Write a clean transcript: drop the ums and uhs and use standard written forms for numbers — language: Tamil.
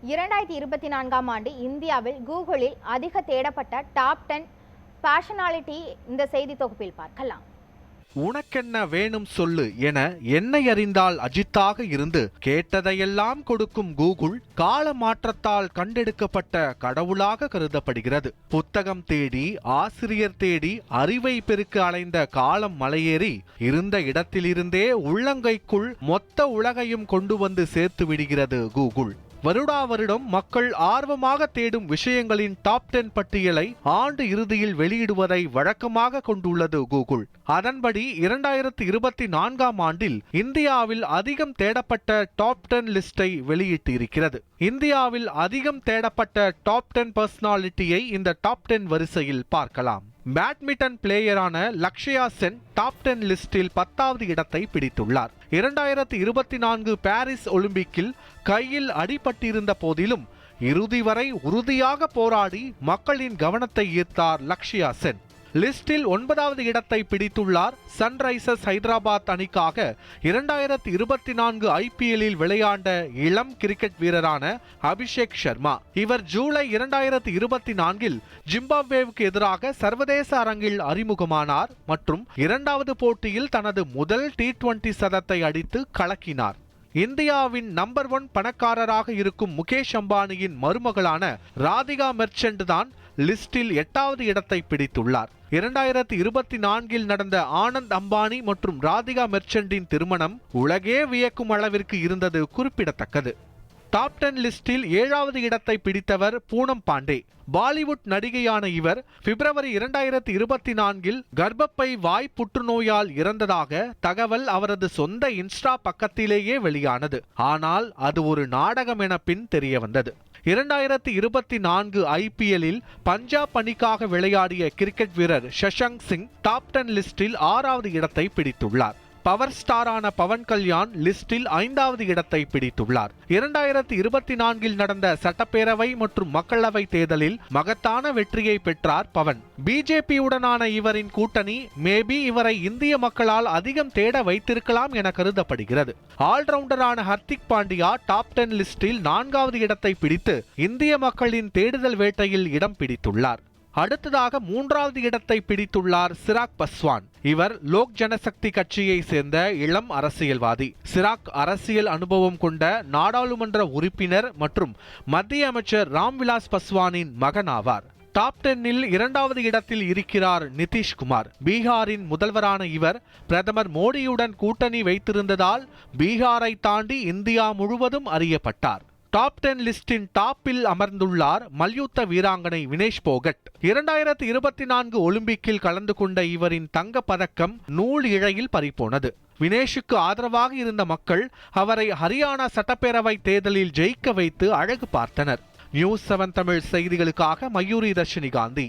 2024ஆம் ஆண்டு இந்தியாவில் கூகுளில் அதிக தேடப்பட்ட டாப் 10 பர்சனாலிட்டி இந்த செய்தி தொகுப்பில் பார்க்கலாம். உனக்கென்ன வேணும் சொல்லு என என்னை அறிந்தால் அஜித்தாக இருந்து கேட்டதையெல்லாம் கொடுக்கும் கூகுள் கால மாற்றத்தால் கண்டெடுக்கப்பட்ட கடவுளாக கருதப்படுகிறது. புத்தகம் தேடி ஆசிரியர் தேடி அறிவை பெருக்க அலைந்த காலம் மலையேறி இருந்த இடத்திலிருந்தே உள்ளங்கைக்குள் மொத்த உலகையும் கொண்டு வந்து சேர்த்து விடுகிறது கூகுள். வருடா வருடம் மக்கள் ஆர்வமாக தேடும் விஷயங்களின் டாப் 10 பட்டியலை ஆண்டு இறுதியில் வெளியிடுவதை வழக்கமாக கொண்டுள்ளது கூகுள். அதன்படி 2024ஆம் ஆண்டில் இந்தியாவில் அதிகம் தேடப்பட்ட டாப் 10 லிஸ்டை வெளியிட்டு இருக்கிறது. இந்தியாவில் அதிகம் தேடப்பட்ட டாப் 10 பர்சனாலிட்டியை இந்த டாப் 10 வரிசையில் பார்க்கலாம். பேட்மிண்டன் பிளேயரான லக்ஷயா சென் டாப் 10 லிஸ்டில் 10வது இடத்தை பிடித்துள்ளார். 2024 பாரிஸ் ஒலிம்பிக்கில் கையில் அடிபட்டிருந்த போதிலும் இறுதி வரை உறுதியாக போராடி மக்களின் கவனத்தை ஈர்த்தார் லக்ஷயா சென். லிஸ்டில் 9வது இடத்தை பிடித்துள்ளார். சன்ரைசர்ஸ் ஹைதராபாத் அணிக்காக 2024 IPLில் விளையாண்ட இளம் கிரிக்கெட் வீரரான அபிஷேக் சர்மா. இவர் ஜூலை 2024இல் ஜிம்பாப்வேவுக்கு எதிராக சர்வதேச அரங்கில் அறிமுகமானார் மற்றும் 2வது போட்டியில் தனது முதல் T20 சதத்தை அடித்து கலக்கினார். இந்தியாவின் நம்பர் 1 பணக்காரராக இருக்கும் முகேஷ் அம்பானியின் மருமகளான ராதிகா மெர்ச்சன்ட் தான் லிஸ்டில் 8வது இடத்தை பிடித்துள்ளார். 2024இல் நடந்த ஆனந்த் அம்பானி மற்றும் ராதிகா மெர்ச்சன்டின் திருமணம் உலகே வியக்கும் அளவிற்கு இருந்தது குறிப்பிடத்தக்கது. டாப் 10 லிஸ்டில் 7வது இடத்தை பிடித்தவர் பூனம் பாண்டே. பாலிவுட் நடிகையான இவர் பிப்ரவரி 2024இல் கர்ப்பப்பை வாய் புற்றுநோயால் இறந்ததாக தகவல் அவரது சொந்த இன்ஸ்டா பக்கத்திலேயே வெளியானது. ஆனால் அது ஒரு நாடகம் என பின் தெரிய வந்தது. 2024 IPLில் பஞ்சாப் அணிக்காக விளையாடிய கிரிக்கெட் வீரர் சஷாங்க் சிங் டாப் 10 லிஸ்டில் 6வது இடத்தை பிடித்துள்ளார். பவர் ஸ்டாரான பவன் கல்யாண் லிஸ்டில் 5வது இடத்தை பிடித்துள்ளார். 2024இல் நடந்த சட்டப்பேரவை மற்றும் மக்களவை தேர்தலில் மகத்தான வெற்றியை பெற்றார் பவன். பிஜேபியுடனான இவரின் கூட்டணி மேபி இவரை இந்திய மக்களால் அதிகம் தேட வைத்திருக்கலாம் என கருதப்படுகிறது. ஆல்ரவுண்டரான ஹர்திக் பாண்டியா டாப் 10 லிஸ்டில் 4வது இடத்தை பிடித்து இந்திய மக்களின் தேடுதல் வேட்டையில் இடம் பிடித்துள்ளார். அடுத்ததாக 3வது இடத்தை பிடித்துள்ளார் சிராக் பஸ்வான். இவர் லோக் ஜனசக்தி கட்சியை சேர்ந்த இளம் அரசியல்வாதி. சிராக் அரசியல் அனுபவம் கொண்ட நாடாளுமன்ற உறுப்பினர் மற்றும் மத்திய அமைச்சர் ராம்விலாஸ் பஸ்வானின் மகன் ஆவார். டாப் 10இல் 2வது இடத்தில் இருக்கிறார் நிதிஷ்குமார். பீகாரின் முதல்வரான இவர் பிரதமர் மோடியுடன் கூட்டணி வைத்திருந்ததால் பீகாரை தாண்டி இந்தியா முழுவதும் அறியப்பட்டார். டாப் 10 லிஸ்டின் டாப்பில் அமர்ந்துள்ளார் மல்யுத்த வீராங்கனை வினேஷ் போகட். 2024 ஒலிம்பிக்கில் கலந்து கொண்ட இவரின் தங்க பதக்கம் நூல் இழையில் பறிபோனது. வினேஷுக்கு ஆதரவாக இருந்த மக்கள் அவரை ஹரியானா சட்டப்பேரவை தேர்தலில் ஜெயிக்க வைத்து அழகு பார்த்தனர். நியூஸ் 7 தமிழ் செய்திகளுக்காக மயூரி தர்ஷினி காந்தி.